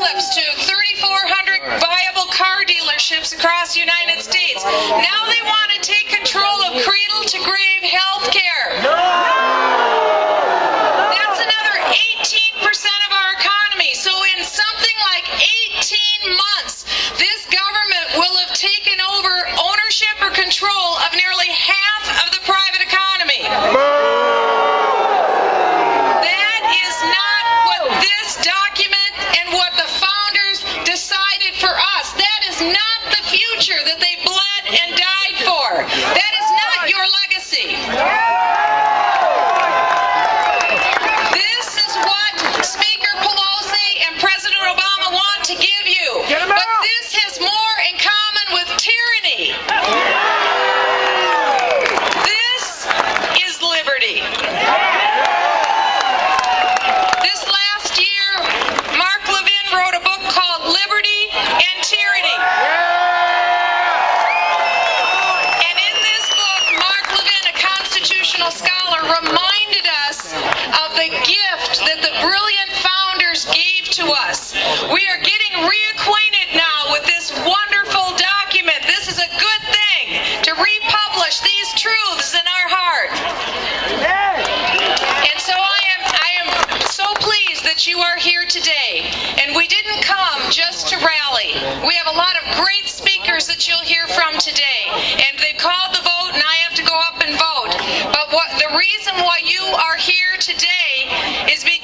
slips to 3,400 viable car dealerships across the United States. Now they want to take control of cradle-to-grave health care. That's another 18% of our economy. So in something like 18 months, this government will have taken over ownership or control of nearly half of the private economy. That is not what this document and what the founders decided for us. That is not the future that they bled and died for. That is not your legacy. This is what Speaker Pelosi and President Obama want to give you. But this has more in common with tyranny. This is liberty. This last year, Mark Levin wrote a book called Liberty and Tyranny. And in this book, Mark Levin, a constitutional scholar, reminded us of the gift that the brilliant founders gave to us. We are getting reacquainted now with this wonderful document. This is a good thing to republish these truths in our heart. And so I am so pleased that you are here today. And we didn't come just to rally. We have a lot of great speakers that you'll hear from today. And they've called the vote, and I have to go up and vote. But the reason why you are here today is because